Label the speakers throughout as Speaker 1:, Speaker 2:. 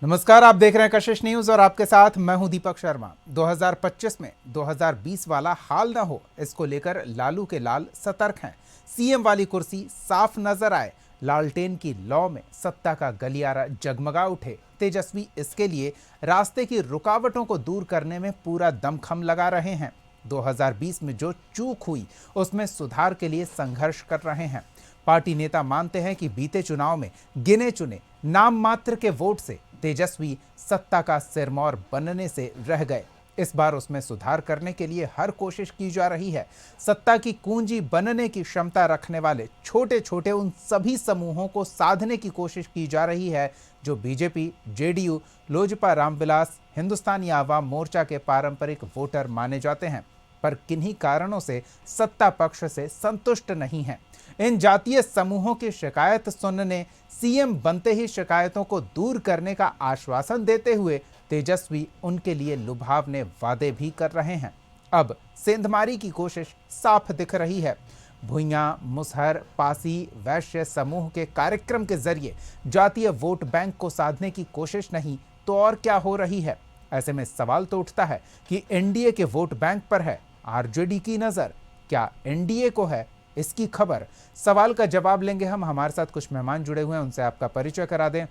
Speaker 1: नमस्कार, आप देख रहे हैं कशिश न्यूज और आपके साथ मैं हूं दीपक शर्मा। 2025 में 2020 वाला हाल ना हो, इसको लेकर लालू के लाल सतर्क हैं। सीएम वाली कुर्सी साफ नजर आए, लालटेन की लौ में सत्ता का गलियारा जगमगा उठे। तेजस्वी इसके लिए रास्ते की रुकावटों को दूर करने में पूरा दमखम लगा रहे हैं। 2020 में जो चूक हुई उसमें सुधार के लिए संघर्ष कर रहे हैं। पार्टी नेता मानते हैं कि बीते चुनाव में गिने चुने नाम मात्र के वोट से तेजस्वी सत्ता का सिरमौर बनने से रह गए। इस बार उसमें सुधार करने के लिए हर कोशिश की जा रही है। सत्ता की कुंजी बनने की क्षमता रखने वाले छोटे छोटे उन सभी समूहों को साधने की कोशिश की जा रही है जो बीजेपी, जेडीयू, लोजपा, रामविलास, हिंदुस्तानी आवाम मोर्चा के पारंपरिक वोटर माने जाते हैं, पर किन्हीं कारणों से सत्ता पक्ष से संतुष्ट नहीं हैं। इन जातीय समूहों की शिकायत सुनने, सीएम बनते ही शिकायतों को दूर करने का आश्वासन देते हुए तेजस्वी उनके लिए लुभावने वादे भी कर रहे हैं। अब सेंधमारी की कोशिश साफ दिख रही है। भुइयां, मुसहर, पासी, वैश्य समूह के कार्यक्रम के जरिए जातीय वोट बैंक को साधने की कोशिश नहीं तो और क्या हो रही है। ऐसे में सवाल तो उठता है कि एनडीए के वोट बैंक पर है आरजेडी की नजर, क्या एनडीए को है इसकी खबर? सवाल का जवाब लेंगे हम। हमारे साथ कुछ मेहमान जुड़े हुए हैं, उनसे आपका परिचय करा दें।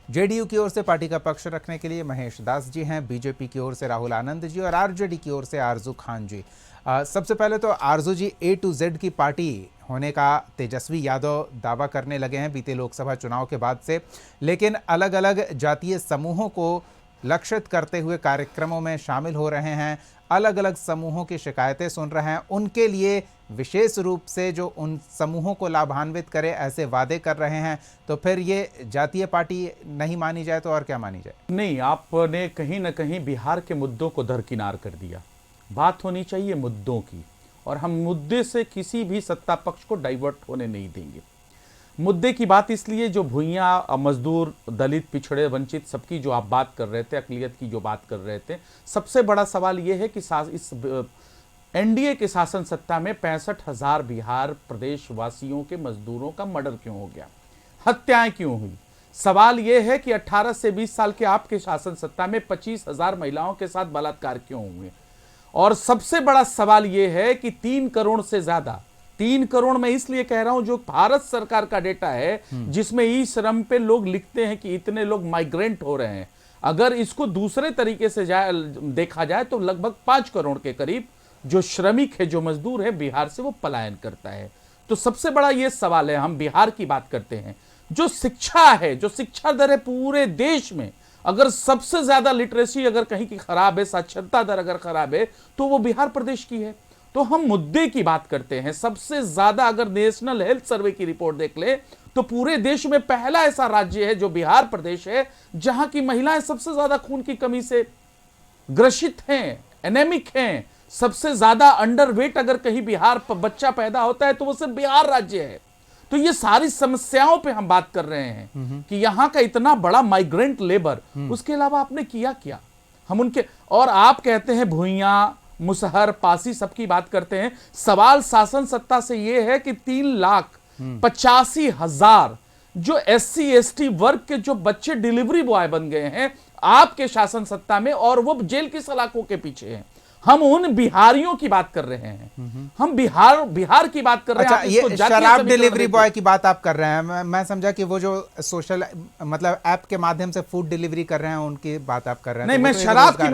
Speaker 1: जेडीयू की ओर से पार्टी का पक्ष रखने के लिए महेश दास जी हैं, बीजेपी की ओर से राहुल आनंद जी और आरजेडी की ओर से आरजू खान जी। सबसे पहले तो आरजू जी, ए टू जेड की पार्टी होने का तेजस्वी यादव दावा करने लगे हैं बीते लोकसभा चुनाव के बाद से, लेकिन अलग अलग जातीय समूहों को लक्षित करते हुए कार्यक्रमों में शामिल हो रहे हैं, अलग अलग समूहों की शिकायतें सुन रहे हैं, उनके लिए विशेष रूप से जो उन समूहों को लाभान्वित करे ऐसे वादे कर रहे हैं। तो फिर ये जातीय पार्टी नहीं मानी जाए तो और क्या मानी जाए?
Speaker 2: नहीं, आपने कहीं ना कहीं बिहार के मुद्दों को दरकिनार कर दिया। बात होनी चाहिए मुद्दों की, और हम मुद्दे से किसी भी सत्ता पक्ष को डाइवर्ट होने नहीं देंगे। मुद्दे की बात इसलिए, जो भुइयां, मजदूर, दलित, पिछड़े, वंचित, सबकी जो आप बात कर रहे थे, अकलियत की जो बात कर रहे थे, सबसे बड़ा सवाल यह है कि इस एनडीए के शासन सत्ता में 65,000 बिहार प्रदेश वासियों के मजदूरों का मर्डर क्यों हो गया, हत्याएं क्यों हुई? सवाल यह है कि 18 से 20 साल के आपके शासन सत्ता में 25,000 महिलाओं के साथ बलात्कार क्यों हुए? और सबसे बड़ा सवाल यह है कि 3 करोड़ से ज्यादा, 3 करोड़ मैं इसलिए कह रहा हूं, जो भारत सरकार का डेटा है, जिसमें ई श्रम पे लोग लिखते हैं कि इतने लोग माइग्रेंट हो रहे हैं, अगर इसको दूसरे तरीके से देखा जाए तो लगभग 5 करोड़ के करीब जो श्रमिक है, जो मजदूर है, बिहार से वो पलायन करता है। तो सबसे बड़ा ये सवाल है, हम बिहार की बात करते हैं, जो शिक्षा है, जो शिक्षा दर है पूरे देश में, अगर सबसे ज्यादा लिटरेसी अगर कहीं की खराब है, साक्षरता दर अगर खराब है, तो वो बिहार प्रदेश की है। तो हम मुद्दे की बात करते हैं। सबसे ज्यादा अगर नेशनल हेल्थ सर्वे की रिपोर्ट देख ले तो पूरे देश में पहला ऐसा राज्य है जो बिहार प्रदेश है, जहां की महिलाएं सबसे ज्यादा खून की कमी से ग्रसित हैं, एनेमिक हैं। सबसे ज्यादा अंडरवेट अगर कहीं बिहार पर बच्चा पैदा होता है तो वो सिर्फ बिहार राज्य है। तो ये सारी समस्याओं पे हम बात कर रहे हैं कि यहां का इतना बड़ा माइग्रेंट लेबर, उसके अलावा आपने किया क्या? हम उनके, और आप कहते हैं भुइयां, मुसहर, पासी, सबकी बात करते हैं। सवाल शासन सत्ता से यह है कि 3,85,000 जो SC ST वर्ग के जो बच्चे डिलीवरी बॉय बन गए हैं आपके शासन सत्ता में, और वो जेल की सलाखों के पीछे हैं। हम उन बिहारियों की बात कर रहे हैं, हम बिहार की बात कर रहे हैं।
Speaker 1: ये शराब डिलीवरी बॉय की बात आप कर रहे हैं। मैं समझा कि वो जो सोशल मतलब ऐप के माध्यम से फूड डिलीवरी कर रहे हैं उनकी बात आप कर रहे हैं।
Speaker 2: नहीं, मैं शराब की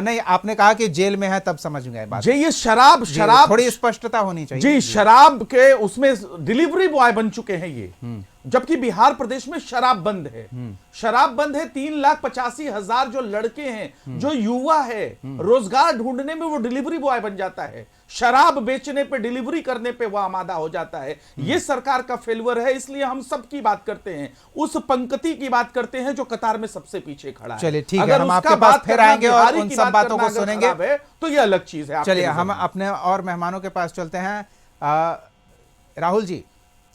Speaker 1: नहीं, आपने कहा कि जेल में है तब समझ गए बात।
Speaker 2: जी, ये शराब
Speaker 1: थोड़ी स्पष्टता होनी चाहिए।
Speaker 2: जी, शराब के उसमें डिलीवरी बॉय बन चुके हैं ये, जबकि बिहार प्रदेश में शराब बंद है। शराब बंद है। 3,85,000 जो लड़के हैं, जो युवा है, रोजगार ढूंढने में वो डिलीवरी बॉय बन जाता है, शराब बेचने पे, डिलीवरी करने पे वो आमादा हो जाता है। ये सरकार का फेल्यूर है। इसलिए हम सब की बात करते हैं, उस पंक्ति की बात करते हैं जो कतार में सबसे पीछे खड़ा है।
Speaker 1: चलिए ठीक है, हम आपके पास फिर आएंगे और उन सब बातों को सुनेंगे,
Speaker 2: तो ये अलग चीज है।
Speaker 1: चलिए हम अपने और मेहमानों के पास चलते हैं। राहुल जी,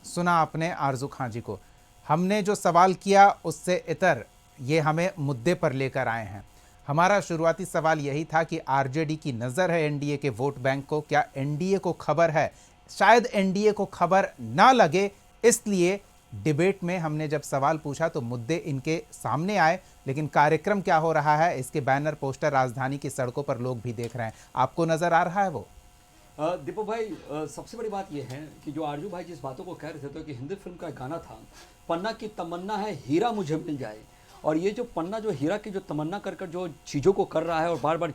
Speaker 1: सुना आपने आरजू खान जी को। हमने जो सवाल किया उससे इतर ये हमें मुद्दे पर लेकर आए हैं। हमारा शुरुआती सवाल यही था कि आरजेडी की नज़र है एनडीए के वोट बैंक को, क्या एनडीए को खबर है? शायद एनडीए को खबर ना लगे, इसलिए डिबेट में हमने जब सवाल पूछा तो मुद्दे इनके सामने आए, लेकिन कार्यक्रम क्या हो रहा है इसके बैनर पोस्टर राजधानी की सड़कों पर लोग भी देख रहे हैं। आपको नजर आ रहा है वो?
Speaker 3: दीपक भाई, सबसे बड़ी बात यह है कि जो आरजू भाई जिस बातों को कह रहे थे तो कि हिंदी फिल्म का एक गाना था, पन्ना की तमन्ना है हीरा मुझे मिल जाए, और ये जो पन्ना जो हीरा की जो तमन्ना कर कर जो चीज़ों को कर रहा है और बार बार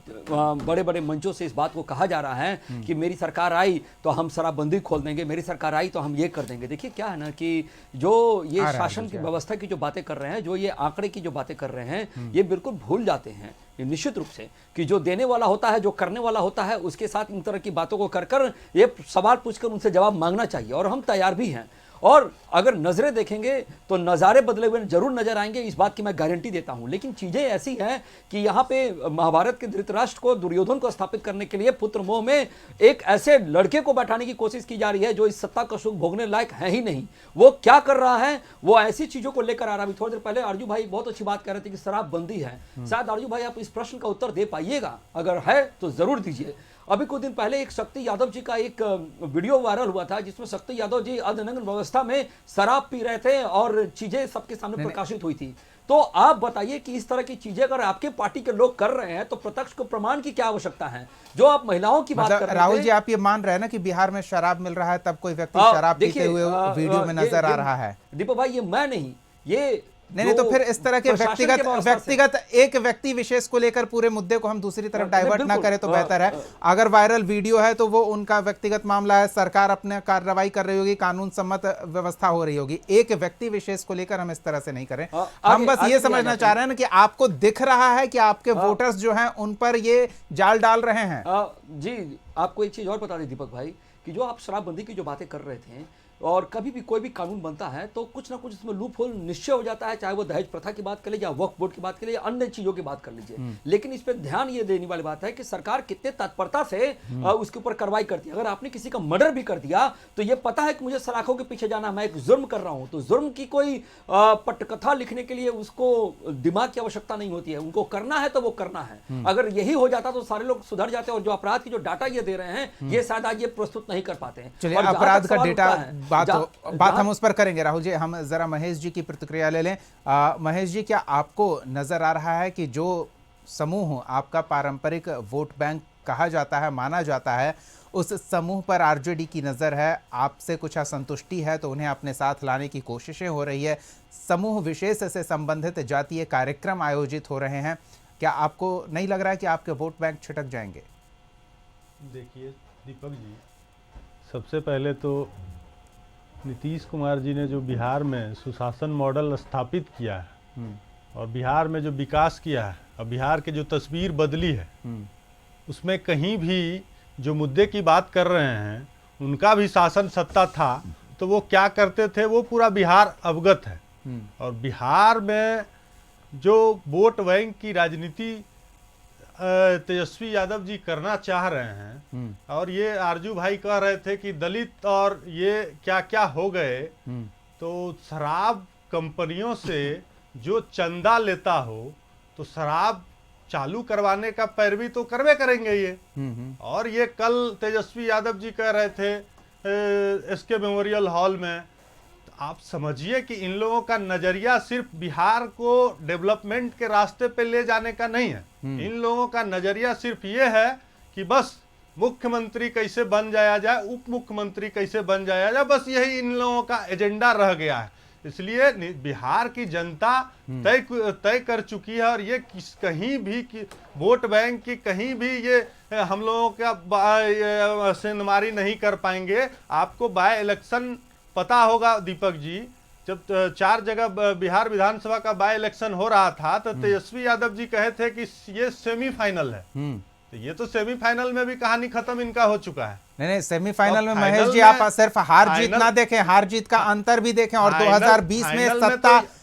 Speaker 3: बड़े बड़े मंचों से इस बात को कहा जा रहा है कि मेरी सरकार आई तो हम शराबबंदी खोल देंगे, मेरी सरकार आई तो हम ये कर देंगे। देखिए क्या है ना कि जो ये शासन की व्यवस्था की जो बातें कर रहे हैं, जो ये आंकड़े की जो बातें कर रहे हैं, ये बिल्कुल भूल जाते हैं ये निश्चित रूप से कि जो देने वाला होता है, जो करने वाला होता है, उसके साथ इन तरह की बातों को कर कर ये सवाल पूछकर उनसे जवाब मांगना चाहिए, और हम तैयार भी हैं। और अगर नजरें देखेंगे तो नज़ारे बदले हुए जरूर नजर आएंगे, इस बात की मैं गारंटी देता हूं। लेकिन चीजें ऐसी हैं कि यहां पे महाभारत के धृतराष्ट्र को, दुर्योधन को स्थापित करने के लिए पुत्र मोह में एक ऐसे लड़के को बैठाने की कोशिश की जा रही है जो इस सत्ता का सुख भोगने लायक है ही नहीं। वो क्या कर रहा है, वो ऐसी चीजों को लेकर आ रहा है। थोड़ी देर पहले आरजू भाई बहुत अच्छी बात कर रहे थे कि शराबबंदी है। शायद आरजू भाई आप इस प्रश्न का उत्तर दे पाइएगा, अगर है तो जरूर दीजिए। अभी कुछ दिन पहले एक शक्ति यादव जी का एक वीडियो वायरल हुआ था जिसमें शक्ति यादव जी अर्धनग्न व्यवस्था में शराब पी रहे थे और चीजें सबके सामने प्रकाशित हुई थी। तो आप बताइए कि इस तरह की चीजें अगर आपके पार्टी के लोग कर रहे हैं तो प्रत्यक्ष को प्रमाण की क्या आवश्यकता है? जो आप महिलाओं की बात कर रहे हैं,
Speaker 1: राहुल जी आप ये मान रहे हैं ना कि बिहार में शराब मिल रहा है तब कोई व्यक्ति शराब पीते हुए वीडियो में नजर आ रहा है?
Speaker 3: दीपक भाई, ये मैं नहीं, ये
Speaker 1: नहीं तो फिर इस तरह के व्यक्तिगत एक व्यक्ति विशेष को लेकर पूरे मुद्दे को हम दूसरी तरफ डाइवर्ट ना करें तो बेहतर है। अगर वायरल वीडियो है तो वो उनका व्यक्तिगत मामला है, सरकार अपने कार्रवाई कर रही होगी, कानून सम्मत व्यवस्था हो रही होगी। एक व्यक्ति विशेष को लेकर हम इस तरह से नहीं करें। हम बस ये समझना चाह रहे हैं ना कि आपको दिख रहा है कि आपके वोटर्स जो हैं उन पर ये जाल डाल रहे हैं।
Speaker 3: जी, आपको एक चीज और बता दें दीपक भाई कि जो आप शराबबंदी की जो बातें कर रहे थे, और कभी भी कोई भी कानून बनता है तो कुछ ना कुछ इसमें लूप होल निश्चय हो जाता है, चाहे वो दहेज प्रथा की बात कर लीजिए या वक्फ बोर्ड की बात कर लीजिए, अन्य चीजों की बात कर लीजिए। लेकिन इस पर ध्यान ये देने वाली बात है कि सरकार कितने तत्परता से उसके ऊपर कार्रवाई करती है। अगर आपने किसी का मर्डर भी कर दिया तो ये पता है कि मुझे सलाखों के पीछे जाना, मैं एक जुर्म कर रहा हूं, तो जुर्म की कोई पटकथा लिखने के लिए उसको दिमाग की आवश्यकता नहीं होती है, उनको करना है तो वो करना है। अगर यही हो जाता तो सारे लोग सुधर जाते, और जो अपराध की जो डाटा ये दे रहे हैं ये शायद आज ये प्रस्तुत नहीं कर पाते हैं।
Speaker 1: चलिए, अपराध का डेटा बात हम उस पर करेंगे। राहुल जी, हम जरा महेश जी की प्रतिक्रिया ले लें। महेश जी, क्या आपको नजर आ रहा है कि जो समूह आपका पारंपरिक वोट बैंक कहा जाता है, माना जाता है, उस समूह पर आरजेडी की नजर है, आपसे कुछ असंतुष्टि है तो उन्हें अपने साथ लाने की कोशिशें हो रही है, समूह विशेष से संबंधित जातीय कार्यक्रम आयोजित हो रहे हैं, क्या आपको नहीं लग रहा है कि आपके वोट बैंक छिटक जाएंगे?
Speaker 4: देखिए दीपक जी, सबसे पहले तो नीतीश कुमार जी ने जो बिहार में सुशासन मॉडल स्थापित किया है और बिहार में जो विकास किया है और बिहार की जो तस्वीर बदली है, उसमें कहीं भी जो मुद्दे की बात कर रहे हैं उनका भी शासन सत्ता था तो वो क्या करते थे वो पूरा बिहार अवगत है। और बिहार में जो वोट बैंक की राजनीति तेजस्वी यादव जी करना चाह रहे हैं, और ये आरजू भाई कह रहे थे कि दलित और ये क्या क्या हो गए, तो शराब कंपनियों से जो चंदा लेता हो तो शराब चालू करवाने का पैरवी तो करवे करेंगे ये। और ये कल तेजस्वी यादव जी कह रहे थे एसके मेमोरियल हॉल में, तो आप समझिए कि इन लोगों का नजरिया सिर्फ बिहार को डेवलपमेंट के रास्ते पे ले जाने का नहीं है। इन लोगों का नजरिया सिर्फ ये है कि बस मुख्यमंत्री कैसे बन जाया जाए, उप मुख्यमंत्री कैसे बन जाया जाए, बस यही इन लोगों का एजेंडा रह गया है। इसलिए बिहार की जनता तय कर चुकी है, और ये कहीं भी वोट बैंक की कहीं भी ये हम लोगों का सेंधमारी नहीं कर पाएंगे। आपको बाय इलेक्शन पता होगा दीपक जी, जब 4 जगह बिहार विधानसभा का बाय इलेक्शन हो रहा था तो तेजस्वी यादव जी कहे थे कि ये सेमीफाइनल है, तो ये तो सेमीफाइनल में भी कहानी खत्म इनका हो चुका है।
Speaker 1: नहीं, सेमीफाइनल में महेश जी आप सिर्फ हार जीत ना देखें, हार जीत का अंतर भी देखें, और 2020 में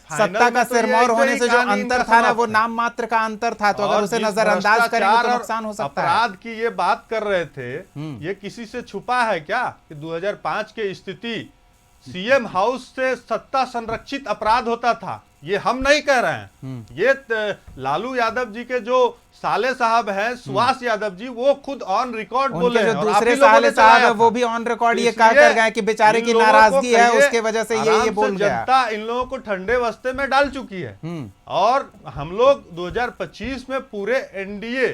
Speaker 1: सत्ता का सिरमौर होने से जो अंतर था ना, वो नाम मात्र का अंतर था, तो अगर उसे नजरअंदाज करेंगे तो नुकसान हो सकता है।
Speaker 4: अपराध की ये बात कर रहे थे, ये किसी से छुपा है क्या कि 2005 की स्थिति सीएम हाउस से सत्ता संरक्षित अपराध होता था, ये हम नहीं कह रहे हैं, ये लालू यादव जी के जो साले साहब हैं सुभाष यादव जी, वो खुद ऑन रिकॉर्ड बोले
Speaker 1: उनके
Speaker 4: हैं
Speaker 1: जो
Speaker 4: और आप
Speaker 1: दूसरे
Speaker 4: ही लोगों
Speaker 1: साले
Speaker 4: ने
Speaker 1: साहब
Speaker 4: चलाया
Speaker 1: है वो
Speaker 4: था।
Speaker 1: भी ऑन रिकॉर्ड ये
Speaker 4: इसलिए
Speaker 1: कह कर गए कि बेचारे
Speaker 4: इन
Speaker 1: की
Speaker 4: लोगों को
Speaker 1: नाराजगी है,
Speaker 4: कहिए,
Speaker 1: उसके वजह से
Speaker 4: आराम
Speaker 1: ये बोल गया।
Speaker 4: जनता इन लोगों को ठंडे बस्ते में डाल चुकी है और हम लोग 2025 में पूरे एनडीए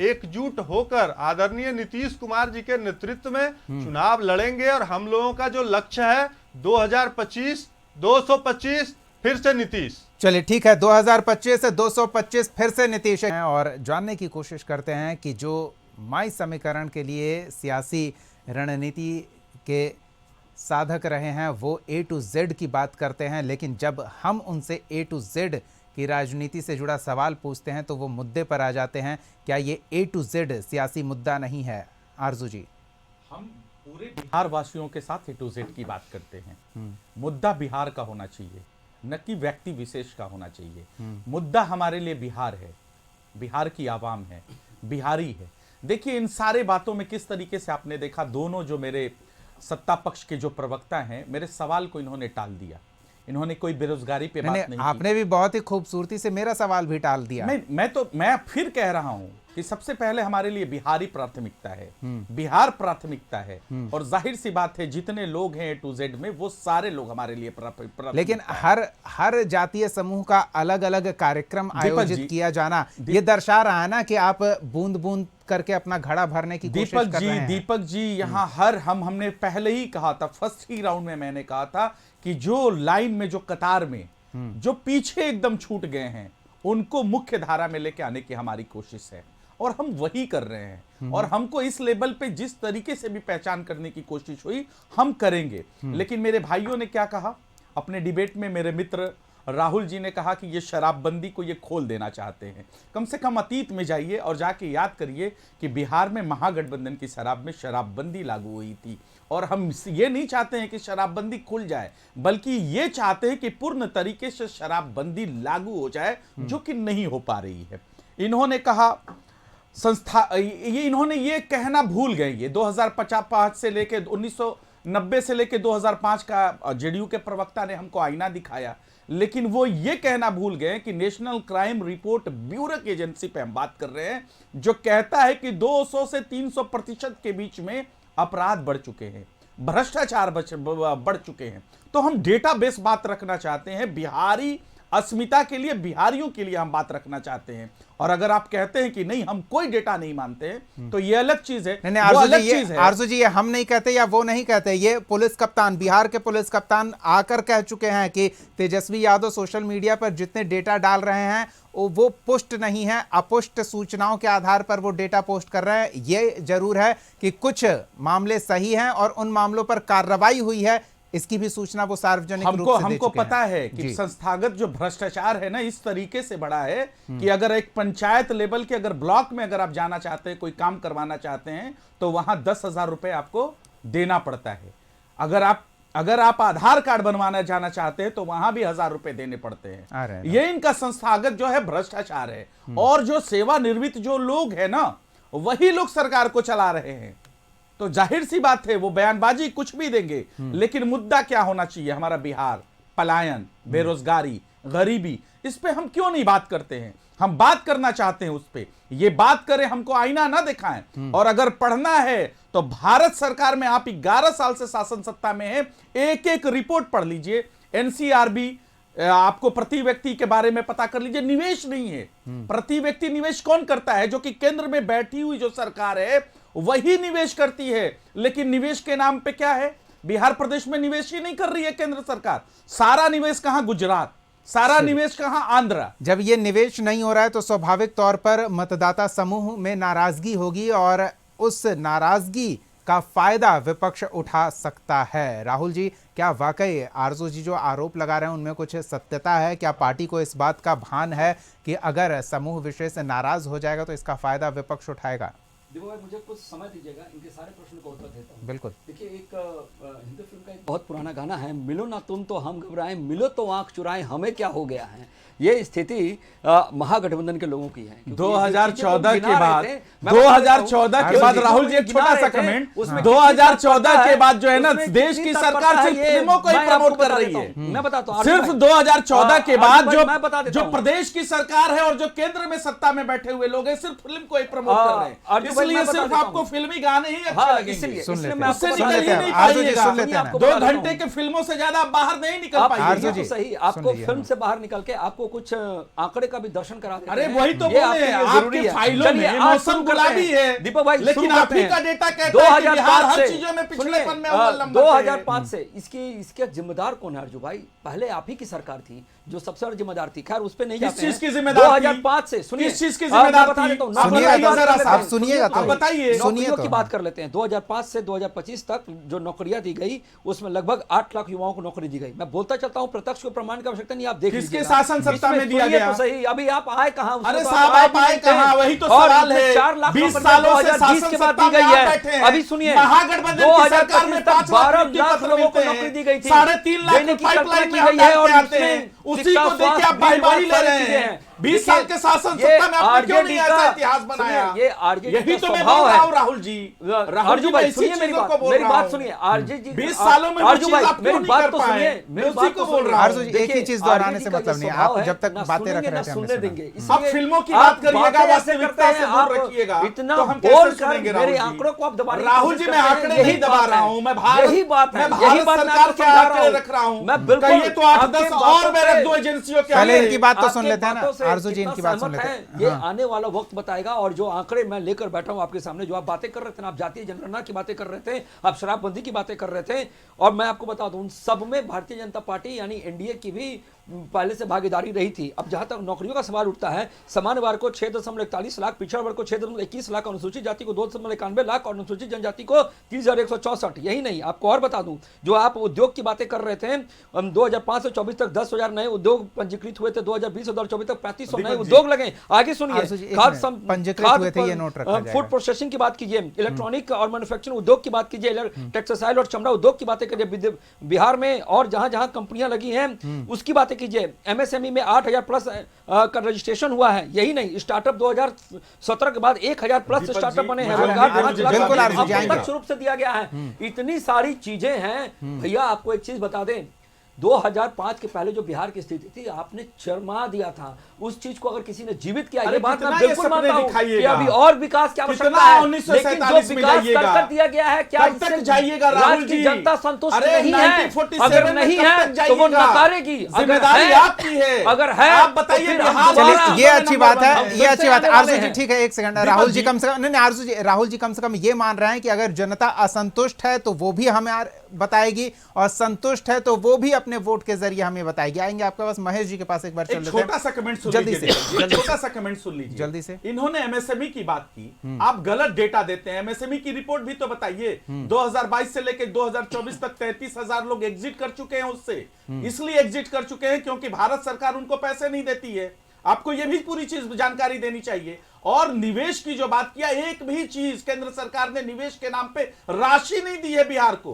Speaker 4: एकजुट होकर आदरणीय नीतीश कुमार जी के नेतृत्व में चुनाव लड़ेंगे और हम लोगों का जो लक्ष्य है 2025 225 फिर से नीतीश।
Speaker 1: चलिए ठीक है, 2025 से 225 फिर से नीतीश हैं और जानने की कोशिश करते हैं कि जो माई समीकरण के लिए सियासी रणनीति के साधक रहे हैं वो A to Z की बात करते हैं, लेकिन जब हम उनसे A to Z की राजनीति से जुड़ा सवाल पूछते हैं तो वो मुद्दे पर आ जाते हैं। क्या ये A to Z सियासी मुद्दा नहीं है? आरजू जी,
Speaker 2: हम पूरे बिहार वासियों के साथ A to Z की बात करते हैं। मुद्दा बिहार का होना चाहिए, न कि व्यक्ति विशेष का होना चाहिए। मुद्दा हमारे लिए बिहार है, बिहार की आवाम है, बिहारी है। देखिए इन सारे बातों में किस तरीके से आपने देखा, दोनों जो मेरे सत्ता पक्ष के जो प्रवक्ता हैं, मेरे सवाल को इन्होंने टाल दिया। इन्होंने कोई बेरोजगारी पे बात नहीं की।
Speaker 1: आपने भी बहुत ही खूबसूरती से मेरा सवाल भी टाल दिया।
Speaker 2: मैं फिर कह रहा हूं कि सबसे पहले हमारे लिए बिहारी प्राथमिकता है, बिहार प्राथमिकता है और जाहिर सी बात है जितने लोग हैं A to Z में वो सारे लोग हमारे लिए प्राथमिकता।
Speaker 1: लेकिन हर जातीय समूह का अलग अलग कार्यक्रम आयोजित किया जाना ये दर्शा रहा है ना कि आप बूंद बूंद करके अपना घड़ा भरने की कोशिश कर रहे हैं।
Speaker 2: दीपक जी यहाँ हमने पहले ही कहा था, फर्स्ट ही राउंड में मैंने कहा था कि जो लाइन में, जो कतार में जो पीछे एकदम छूट गए हैं उनको मुख्य धारा में लेके आने की हमारी कोशिश है और हम वही कर रहे हैं। और हमको इस लेवल पे जिस तरीके से भी पहचान करने की कोशिश हुई हम करेंगे। लेकिन मेरे भाइयों ने क्या कहा अपने डिबेट में, मेरे मित्र राहुल जी ने कहा कि ये शराबबंदी को ये खोल देना चाहते हैं। कम से कम अतीत में जाइए और जाके याद करिए कि बिहार में महागठबंधन की शराब में शराबबंदी लागू हुई थी और हम ये नहीं चाहते हैं कि शराबबंदी खुल जाए, बल्कि ये चाहते हैं कि पूर्ण तरीके से शराबबंदी लागू हो जाए, जो कि नहीं हो पा रही है। इन्होंने कहा इन्होंने ये कहना भूल गए, ये 2005 से लेके 1990 से लेके 2005 का जेडीयू के प्रवक्ता ने हमको आईना दिखाया, लेकिन वो ये कहना भूल गए कि नेशनल क्राइम रिपोर्ट ब्यूरो की एजेंसी पे हम बात कर रहे हैं, जो कहता है कि 200 से 300% के बीच में अपराध बढ़ चुके हैं, भ्रष्टाचार बढ़ चुके हैं। तो हम डेटाबेस बात रखना चाहते हैं, बिहारी अस्मिता के लिए, बिहारियों के लिए हम बात रखना चाहते हैं। और अगर आप कहते हैं कि नहीं हम कोई डेटा नहीं मानते हैं तो ये अलग चीज है।
Speaker 1: नहीं, आरजू जी ये हम नहीं कहते या वो नहीं कहते, ये पुलिस कप्तान, बिहार के पुलिस कप्तान आकर कह चुके हैं कि तेजस्वी यादव सोशल मीडिया पर जितने डेटा डाल रहे हैं वो पुष्ट नहीं है, अपुष्ट सूचनाओं के आधार पर वो डेटा पोस्ट कर रहे हैं। ये जरूर है कि कुछ मामले सही हैं और उन मामलों पर कार्रवाई हुई है, इसकी भी सूचना वो सार्वजनिक रूप से दे
Speaker 2: हमको
Speaker 1: चुके हैं।
Speaker 2: पता है कि संस्थागत जो भ्रष्टाचार है ना इस तरीके से बड़ा है कि अगर एक पंचायत लेवल के अगर ब्लॉक में अगर आप जाना चाहते हैं, कोई काम करवाना चाहते हैं तो वहां 10,000 रुपए आपको देना पड़ता है। अगर आप आधार कार्ड बनवाना जाना चाहते हैं तो वहां भी 1,000 रुपए देने पड़ते हैं। ये इनका संस्थागत जो है भ्रष्टाचार है और जो सेवानिवृत्त जो लोग हैं ना वही लोग सरकार को चला रहे हैं। तो जाहिर सी बात है वो बयानबाजी कुछ भी देंगे, लेकिन मुद्दा क्या होना चाहिए हमारा? बिहार, पलायन, बेरोजगारी, गरीबी, इस पे हम क्यों नहीं बात करते हैं? हम बात करना चाहते हैं उस पे, ये बात करें, हमको आईना ना दिखाएं। और अगर पढ़ना है तो भारत सरकार में आप 11 साल से शासन सत्ता में है, एक एक रिपोर्ट पढ़ लीजिए, एनसीआरबी आपको प्रति व्यक्ति के बारे में पता कर लीजिए। निवेश नहीं है, प्रति व्यक्ति निवेश कौन करता है? जो कि केंद्र में बैठी हुई जो सरकार है वही निवेश करती है। लेकिन निवेश के नाम पे क्या है? बिहार प्रदेश में निवेश ही नहीं कर रही है केंद्र सरकार। सारा निवेश कहां? गुजरात। सारा निवेश कहां? आंध्र।
Speaker 1: जब ये निवेश नहीं हो रहा है तो स्वाभाविक तौर पर मतदाता समूह में नाराजगी होगी और उस नाराजगी का फायदा विपक्ष उठा सकता है। राहुल जी, क्या वाकई आरजू जी जो आरोप लगा रहे हैं उनमें कुछ सत्यता है? क्या पार्टी को इस बात का भान है कि अगर समूह विषय से नाराज हो जाएगा तो इसका फायदा विपक्ष उठाएगा?
Speaker 3: देखो भाई, मुझे कुछ समय दीजिएगा, इनके सारे प्रश्न को उत्तर देता हूँ।
Speaker 1: बिल्कुल।
Speaker 3: देखिए, एक हिंदी फिल्म का एक बहुत पुराना गाना है, मिलो ना तुम तो हम घबराएं, मिलो तो आंख चुराएं, हमें क्या हो गया है। ये स्थिति महागठबंधन के लोगों की है।
Speaker 2: 2014 के बाद 2014 के बाद राहुल जी, एक छोटा सा कमेंट, 2014 के बाद जो है ना, देश की सरकार सिर्फ फिल्मों को ही प्रमोट कर रही है।
Speaker 3: मैं बताता हूँ
Speaker 2: सिर्फ 2014 के बाद
Speaker 3: जो
Speaker 2: जो प्रदेश की सरकार है और जो केंद्र में सत्ता में बैठे हुए लोग हैं, सिर्फ फिल्म को ही प्रमोट कर रहे हैं। इसलिए सिर्फ आपको फिल्मी गाने ही अच्छे लगेंगे, उससे निकल ही नहीं पाइएगा। 2 घंटे के फिल्मों से ज्यादा आप बाहर नहीं निकल पाएंगे।
Speaker 3: सही, आपको फिल्म से बाहर निकल के आपको कुछ आंकड़े का भी दर्शन करा देते हैं।
Speaker 2: अरे वही तो बोले, आपके फाइलों में मौसम गुलाबी है,
Speaker 3: दीपक भाई,
Speaker 2: लेकिन आप ही का डेटा कहता है कि बिहार हर चीजों में पिछड़ेपन में अव्वल नंबर पे है।
Speaker 3: 2005 से इसके जिम्मेदार कौन है अर्जु भाई? पहले आप ही की सरकार थी जो सबसे बड़ी जिम्मेदार थी। खैर उस पे नहीं जाते हैं।
Speaker 2: किस चीज की जिम्मेदार थी?
Speaker 3: 2005 से सुनिए,
Speaker 2: किस चीज की जिम्मेदार थी?
Speaker 1: आप सुनिएगा तो,
Speaker 2: बताइए।
Speaker 3: नौकरियों की बात कर लेते हैं। 2005 से 2025 तक जो नौकरियां दी गई, उसमें लगभग 8 लाख युवाओं को नौकरी दी गई। मैं बोलता चलता हूं, प्रत्यक्ष को प्रमाण की आवश्यकता नहीं, आप देख लीजिए।
Speaker 2: किसके शासन सत्ता में दिया गया?
Speaker 3: तो सही, अभी आप आए कहां?
Speaker 2: अरे साहब, आप आए कहां? वही तो सवाल है।
Speaker 3: 4 लाख
Speaker 2: 20 सालों से
Speaker 3: 2020 के बाद दी गई है। अभी सुनिए,
Speaker 2: महागठबंधन की सरकार में
Speaker 3: 12 लाख लोगों को नौकरी दी गई थी,
Speaker 2: 3.5 लाख पाइपलाइन में
Speaker 3: गई है, और
Speaker 2: आते हैं, उसी को देख के आप भाईवारी ले रहे हैं। 20 साल के शासन सत्ता में आपने क्यों नहीं ऐसा इतिहास बनाया?
Speaker 3: ये आरजेडी
Speaker 2: यही
Speaker 3: का
Speaker 2: तो मैं
Speaker 3: स्वभाव
Speaker 2: बोल
Speaker 3: है।
Speaker 2: रहा हूं राहुल जी। राहुल जी
Speaker 3: भाई सुनिए मेरी बात सुनिए। आरजेडी
Speaker 2: 20 सालों में
Speaker 3: अर्जुन भाई मेरी बात तो सुनिए, मेरी
Speaker 2: उसी
Speaker 3: बात
Speaker 2: को
Speaker 3: तो
Speaker 2: बोल
Speaker 3: सुनिए।
Speaker 2: रहा हूं।
Speaker 1: अर्जुन जी, एक ही चीज दोहराने से मतलब नहीं, आप जब तक बातें रख रहे थे
Speaker 3: सुनने देंगे।
Speaker 2: आप फिल्मों की बात करिएगा, वास्तविकता से दूर रखिएगा,
Speaker 3: इतना
Speaker 2: तो हम
Speaker 3: बोल
Speaker 2: कैसे
Speaker 3: कर
Speaker 2: सुनेंगे?
Speaker 3: मेरे आंकड़ों को आप दबा रहे हैं।
Speaker 2: राहुल जी, मैं आंकड़े नहीं दबा रहा हूं, मैं भारत,
Speaker 3: यही बात है,
Speaker 2: मैं
Speaker 3: यही
Speaker 2: भारत
Speaker 3: बात
Speaker 2: सरकार के आंकड़े रख रहा हूं।
Speaker 3: मैं बिल्कुल
Speaker 2: कहिए तो 8-10 और मैं रख दूं एजेंसियों के।
Speaker 1: पहले इनकी बात तो सुन
Speaker 3: आपके
Speaker 1: लेते हैं ना,
Speaker 3: बातों से
Speaker 1: आरजू जी, इनकी बात सुन
Speaker 3: कितना
Speaker 1: लेते
Speaker 3: सहमत
Speaker 1: हैं।
Speaker 3: है, ये आने वाला वक्त बताएगा। और जो आंकड़े मैं लेकर बैठा हूं आपके सामने, जो आप बातें कर रहे थे ना, आप जातीय जनगणना की बातें कर रहे थे, आप शराबबंदी की बातें कर रहे थे, और मैं आपको बता दूं, उन सब में भारतीय जनता पार्टी यानी एनडीए की भी पहले से भागीदारी रही थी। अब जहां तक नौकरियों का सवाल उठता है, सामान्य वर्ग को 6.41 लाख, पिछड़ा वर्ग को 6.21 लाख, अनुसूचित जाति को 2.91 लाख और अनुसूचित जनजाति को 30,164। यही नहीं, आपको और बता दूं, जो आप उद्योग की बातें कर रहे थे, 2005 से 24 तक 10,000 नए उद्योग पंजीकृत हुए थे। 2020 से 2024 तक 3500 नए उद्योग लगे। आगे सुनिए, फूड प्रोसेसिंग की बात कीजिए, इलेक्ट्रॉनिक और मैन्युफैक्चरिंग उद्योग की बात कीजिए, टेक्सटाइल और चमड़ा उद्योग की बातें करिए बिहार में, और जहां जहां कंपनियां लगी हैं उसकी बातें कीजिए। एमएसएमई में 8,000 प्लस का रजिस्ट्रेशन हुआ है। यही नहीं, स्टार्टअप 2017 के बाद 1,000 प्लस स्टार्टअप बने हैं। प्रत्यक्ष रूप से दिया गया है। इतनी सारी चीजें हैं भैया। आपको एक चीज बता दें, 2005 के पहले जो बिहार की स्थिति थी, आपने शर्मा दिया था। उस चीज को अगर किसी ने जीवित किया, ये बात मैं बिल्कुल मानता हूं कि अभी और विकास की आवश्यकता है, लेकिन जो विकास कर दिया गया है, क्या इससे
Speaker 2: जाइएगा
Speaker 3: राज्य की जनता संतुष्ट नहीं है? अगर नहीं है तो वो नकारेगी।
Speaker 2: जिम्मेदारी आपकी है।
Speaker 3: अगर है
Speaker 2: आप बताइए।
Speaker 1: ये अच्छी बात है, ये अच्छी बात है। आरजू जी ठीक है, एक सेकंड। राहुल जी कम से कम, नहीं आरजू जी, राहुल जी कम से कम ये मान रहे हैं कि अगर जनता असंतुष्ट है तो वो भी हमें बताएगी, और संतुष्ट है तो वो भी अपने वोट के जरिए हमें बताएगी। आएंगे आपके पास, महेश जी के पास एक बार चल लेते हैं।
Speaker 2: छोटा सा कमेंट सुन
Speaker 1: जल्दी
Speaker 2: लीजिए,
Speaker 1: से,
Speaker 2: छोटा सा कमेंट सुन लीजिए
Speaker 1: जल्दी से।
Speaker 2: इन्होंने एमएसएमई की बात की, आप गलत डेटा देते हैं। एमएसएमई की रिपोर्ट भी तो बताइए। 2022 से लेकर 2024 तक 33,000 लोग एग्जिट कर चुके हैं उससे। इसलिए एग्जिट कर चुके हैं क्योंकि भारत सरकार उनको पैसे नहीं देती है। आपको यह भी पूरी चीज जानकारी देनी चाहिए। और निवेश की जो बात किया, एक भी चीज केंद्र सरकार ने निवेश के नाम पे राशि नहीं दी है बिहार को।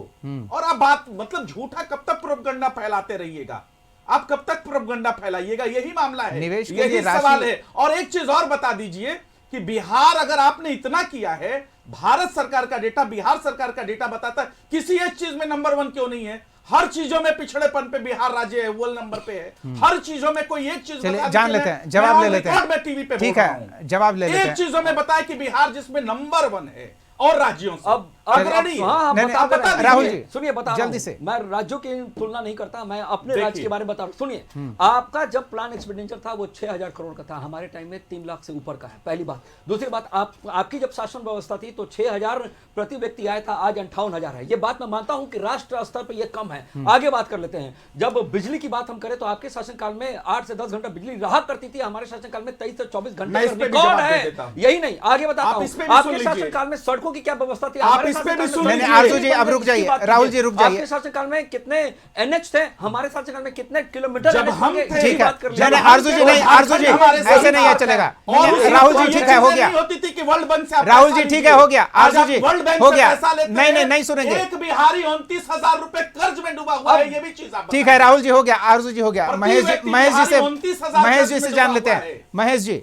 Speaker 2: और आप बात मतलब झूठा कब तक प्रोपगंडा फैलाते रहिएगा? आप कब तक प्रोपगंडा फैलाइएगा? यही मामला है,
Speaker 1: निवेश के
Speaker 2: यही सवाल है। और एक चीज और बता दीजिए कि बिहार, अगर आपने इतना किया है, भारत सरकार का डेटा, बिहार सरकार का डेटा बताता है किसी एक चीज में नंबर 1 क्यों नहीं है? हर चीजों में पिछड़ेपन पे बिहार राज्य अव्वल नंबर पे है। हर चीजों में कोई एक चीज
Speaker 1: जान लेते हैं, जवाब ले लेते हैं।
Speaker 2: मैं टीवी पे
Speaker 1: ठीक है, जवाब ले लेते हैं।
Speaker 2: एक चीजों में बताया कि बिहार जिसमें नंबर 1 है और राज्यों से
Speaker 3: अब राहुल जी सुनिए, बता जल्दी से। मैं राज्यों की तुलना नहीं करता, मैं अपने राज्य के बारे में बता रहा हूं। सुनिए, आपका जब प्लान एक्सपेंडिचर था वो 6,000 करोड़ का था, हमारे टाइम में 3 लाख से ऊपर का है। पहली बात। दूसरी बात, आपकी जब शासन व्यवस्था थी तो 6,000 प्रति व्यक्ति आया था, आज 58,000 है। ये बात मैं मानता हूं कि राष्ट्र स्तर पर यह कम है। आगे बात कर लेते हैं। जब बिजली की बात हम करें तो आपके शासनकाल में 8 से 10 घंटा बिजली रहा करती थी, हमारे शासनकाल में 23 से 24 घंटे रिकॉर्ड है। यही नहीं, आगे बताता हूं, आपके शासनकाल में सड़कों की क्या व्यवस्था थी? हमारे शासनकाल में
Speaker 1: नहीं, नहीं, आरजू जी, अब रुक जाइए,
Speaker 3: किसकी बात
Speaker 1: राहुल
Speaker 3: कीजिए?
Speaker 1: जी, रुक जाइए।
Speaker 3: आपके शासनकाल में कितने एनएच थे, हमारे शासनकाल में कितने किलोमीटर
Speaker 2: जब
Speaker 3: NH
Speaker 2: हम
Speaker 3: होंगे?
Speaker 2: थे,
Speaker 3: इसकी
Speaker 1: ठीक है,
Speaker 3: बात कर
Speaker 1: नहीं, नहीं,
Speaker 3: लीजिए।
Speaker 1: आरजू जी नहीं, आरजू जी ऐसे नहीं है चलेगा। नहीं, नहीं, राहुल जी ठीक है, हो गया।
Speaker 2: होती थी कि वर्ल्ड बैंक से आप
Speaker 1: राहुल
Speaker 2: पैसा
Speaker 1: जी ठीक
Speaker 2: लीजिए।
Speaker 1: है, हो गया।
Speaker 2: आज
Speaker 1: आरजू
Speaker 2: आप
Speaker 1: जी
Speaker 2: वर्ल्ड बैंक
Speaker 1: हो
Speaker 2: से
Speaker 1: गया।
Speaker 2: पैसा लेते
Speaker 1: नहीं,
Speaker 2: हैं।
Speaker 1: नहीं, नहीं सुनेंगे।
Speaker 2: एक बिहारी 29,000 रुपए कर्ज में डूबा हुआ है, ये भी चीज आप
Speaker 1: ठीक है राहुल जी, हो गया। आरजू जी हो गया।
Speaker 2: प्रति
Speaker 1: महेश
Speaker 2: व्यक्ति
Speaker 1: जी से
Speaker 2: 29,000
Speaker 1: महेश जी से
Speaker 2: में
Speaker 1: जान
Speaker 2: डूबा
Speaker 1: लेते
Speaker 2: हुआ
Speaker 1: हैं।
Speaker 2: है।
Speaker 1: महेश जी,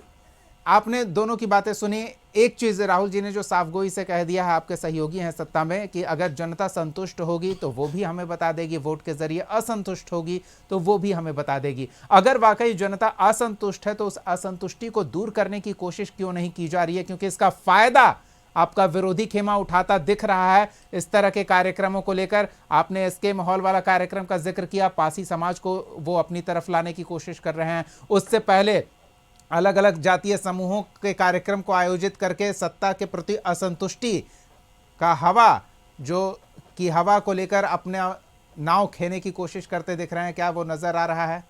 Speaker 1: आपने दोनों की बातें सुनी। एक चीज राहुल जी ने जो साफगोई से कह दिया है, आपके सहयोगी हैं सत्ता में, कि अगर जनता संतुष्ट होगी तो वो भी हमें बता देगी वोट के जरिए, असंतुष्ट होगी तो वो भी हमें बता देगी। अगर वाकई जनता असंतुष्ट है तो उस असंतुष्टि को दूर करने की कोशिश क्यों नहीं की जा रही है, क्योंकि इसका फायदा आपका विरोधी खेमा उठाता दिख रहा है। इस तरह के कार्यक्रमों को लेकर आपने एसके माहौल वाला कार्यक्रम का जिक्र किया, पासी समाज को वो अपनी तरफ लाने की कोशिश कर रहे हैं। उससे पहले अलग अलग जातीय समूहों के कार्यक्रम को आयोजित करके सत्ता के प्रति असंतुष्टि का हवा को लेकर अपने नाव खेने की कोशिश करते दिख रहे हैं। क्या वो नजर आ रहा है?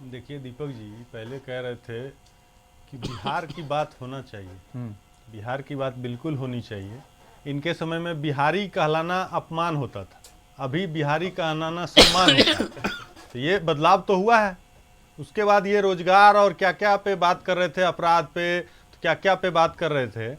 Speaker 4: देखिए दीपक जी, पहले कह रहे थे कि बिहार की बात होना चाहिए, बिहार की बात बिल्कुल होनी चाहिए। इनके समय में बिहारी कहलाना अपमान होता था, अभी बिहारी कहलाना सम्मान होता है। तो ये बदलाव तो हुआ है। उसके बाद ये रोजगार और क्या क्या पे बात कर रहे थे, अपराध पे तो क्या क्या पे बात कर रहे थे।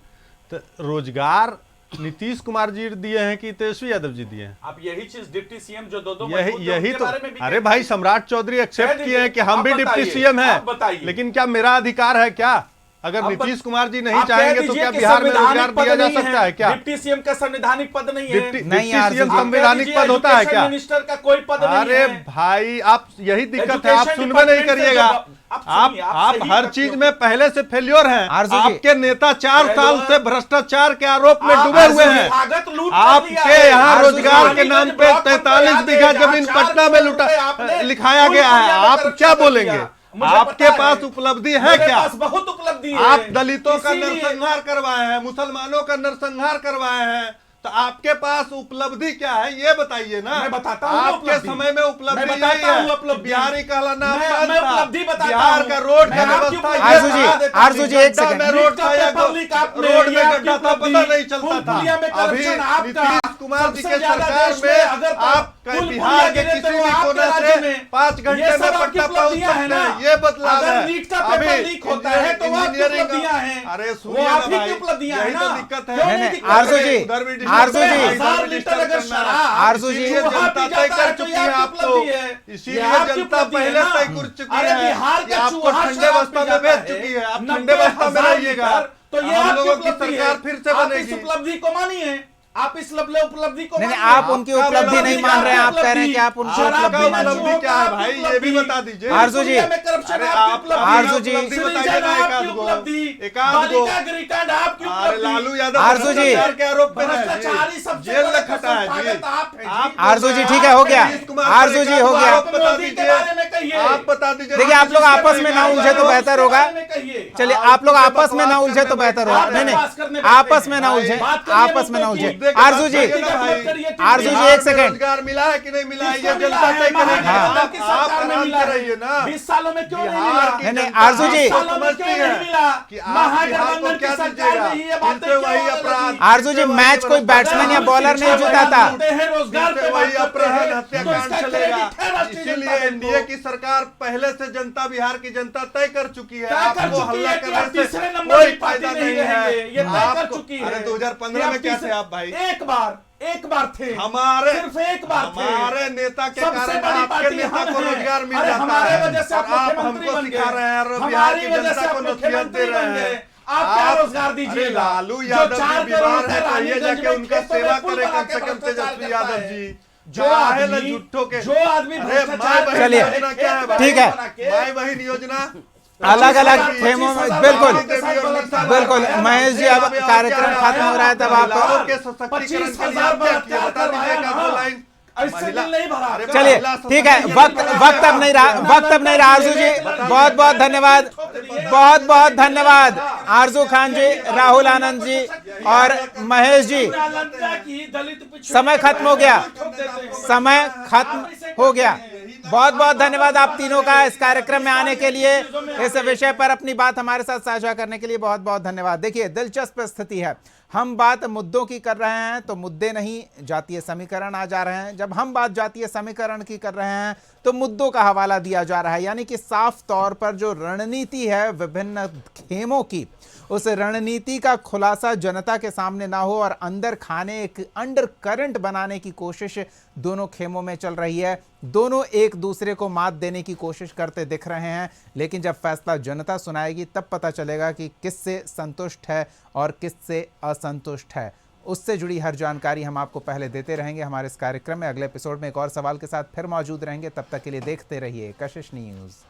Speaker 4: तो रोजगार नीतीश कुमार जी दिए हैं कि तेजस्वी यादव जी दिए हैं?
Speaker 2: आप यही चीज डिप्टी सीएम जो दो
Speaker 4: यही तो, अरे भाई सम्राट चौधरी एक्सेप्ट किए हैं कि हम भी डिप्टी सीएम हैं, लेकिन क्या मेरा अधिकार है क्या? अगर नीतीश कुमार जी नहीं चाहेंगे तो क्या बिहार में रोजगार दिया जा सकता है क्या?
Speaker 2: डिप्टी सीएम का संवैधानिक पद नहीं है।
Speaker 4: डिप्टी सीएम संवैधानिक पद होता है क्या?
Speaker 2: मिनिस्टर का कोई पद नहीं है।
Speaker 4: अरे भाई, आप यही दिक्कत है, आप सुनबे नहीं करिएगा। आप हर चीज में पहले से फेल्योर हैं। आपके नेता 4 साल से भ्रष्टाचार के आरोप में डूबे हुए हैं। आपके यहाँ रोजगार के नाम पे 43 बीघा जमीन पटना में लिखाया गया है। आप क्या बोलेंगे? आपके पास उपलब्धि है क्या?
Speaker 2: बहुत उपलब्धि है।
Speaker 4: आप दलितों का नरसंहार करवाए हैं, मुसलमानों का नरसंहार करवाए हैं, तो आपके पास उपलब्धि क्या है ये बताइए ना।
Speaker 2: मैं बताता हूं
Speaker 4: आपके समय में उपलब्धि नहीं है। बिहारी कहलाना
Speaker 2: मैं उपलब्धि बताता
Speaker 4: बिहार का रोड का व्यवस्था,
Speaker 1: आरजू जी एक सेकंड,
Speaker 4: रोड में गड्ढा था, पता नहीं चलता था। अभी नीतीश कुमार जी के सरकार में आप बिहार के किसी भी कोने से 5 घंटे में पट्टा पहुंच सकते हैं। ये बदलाव है। अभी इंजीनियरिंग, अरे सुनिए ना भाई, यही तो दिक्कत है।
Speaker 1: आरजू जी
Speaker 4: जनता तय कर चुकी है आपको, इसीलिए जनता पहले तय कर चुकी है कि आपको ठंडे बस्ता में भेज चुकी है। आप ठंडे बस्ता में रहिएगा तो ये हम लोगों की सरकार फिर से बनेगी।
Speaker 2: उपलब्धि को मानिए, आप इस उपलब्धि को
Speaker 1: नहीं, आप उनकी उपलब्धि नहीं मान रहे हैं। आप कह रहे हैं कि आप उनकी उपलब्धि
Speaker 4: क्या है भाई, ये भी बता दीजिए।
Speaker 1: आरजू जी, आरजू जी,
Speaker 4: लालू यादव
Speaker 1: आरजू जी
Speaker 4: के आरोप में जेल में खटा है जी।
Speaker 1: आरजू जी ठीक है, हो गया। आरजू जी हो गया।
Speaker 4: बता दीजिए, आप बता दीजिए।
Speaker 1: देखिए, आप लोग आपस में ना उलझे तो बेहतर होगा। चलिए, आप लोग आपस में ना उलझे तो बेहतर होगा। नहीं नहीं, आपस में ना उलझे, आपस में ना उलझे। आरजू जी, आरजू जी एक सेकंड,
Speaker 4: रोजगार मिला है कि नहीं मिला है ये जनता तय करेगी। आप आराम से रहिए ना।
Speaker 2: 20 सालों में क्यों नहीं
Speaker 1: नहीं नहीं, आरजू जी,
Speaker 4: समझती है कि आप बिहार को क्या दीजिएगा, फिर से वही अपराध।
Speaker 1: आरजू जी, मैच कोई बैट्समैन या बॉलर नहीं जीताता।
Speaker 4: वही अपहरण हत्याकांड चलेगा। इसीलिए एनडीए की सरकार पहले से जनता, बिहार की जनता तय कर चुकी है। आपको हल्ला करने से कोई फायदा नहीं है। अरे 2015 में क्या थे आप भाई?
Speaker 2: एक बार थे,
Speaker 4: हमारे
Speaker 2: सिर्फ एक बार थे।
Speaker 4: हमारे नेता के कारण आपके नेता को रोजगार मिल जाता है और आप हमको सिखा रहे हैं और बिहार की जनता को नसीहत दे रहे हैं।
Speaker 2: आप क्या रोजगार दीजिए?
Speaker 4: लालू यादव जी बीमार है, कहिए जाके उनका सेवा करे कम से कम तेजस्वी यादव जी।
Speaker 2: जो आदमी
Speaker 1: चलिए, ठीक है,
Speaker 4: माई बहन योजना
Speaker 1: अलग अलग थेमों में, बिल्कुल बिल्कुल। महेश जी, अब कार्यक्रम खत्म हो रहा है, तब आप
Speaker 4: के सशक्तिकरण के लिए आप क्या किए बता दीजिएगा। 2 लाइन
Speaker 1: चलिए, ठीक है, वक्त अब नहीं रहा। आरजू जी, बहुत बहुत धन्यवाद, बहुत बहुत धन्यवाद। आरजू खान जी, राहुल आनंद जी और महेश जी, समय खत्म हो गया, समय खत्म हो गया। बहुत बहुत धन्यवाद आप तीनों का इस कार्यक्रम में आने के लिए, इस विषय पर अपनी बात हमारे साथ साझा करने के लिए बहुत बहुत धन्यवाद। देखिए, दिलचस्प स्थिति है, हम बात मुद्दों की कर रहे हैं तो मुद्दे नहीं जातीय समीकरण आ जा रहे हैं, जब हम बात जातीय समीकरण की कर रहे हैं तो मुद्दों का हवाला दिया जा रहा है। यानी कि साफ तौर पर जो रणनीति है विभिन्न खेमों की, उस रणनीति का खुलासा जनता के सामने ना हो और अंदर खाने, एक अंडर करंट बनाने की कोशिश दोनों खेमों में चल रही है। दोनों एक दूसरे को मात देने की कोशिश करते दिख रहे हैं, लेकिन जब फैसला जनता सुनाएगी तब पता चलेगा कि किससे संतुष्ट है और किससे असंतुष्ट है। उससे जुड़ी हर जानकारी हम आपको पहले देते रहेंगे हमारे इस कार्यक्रम में। अगले एपिसोड में एक और सवाल के साथ फिर मौजूद रहेंगे। तब तक के लिए देखते रहिए कशिश न्यूज़।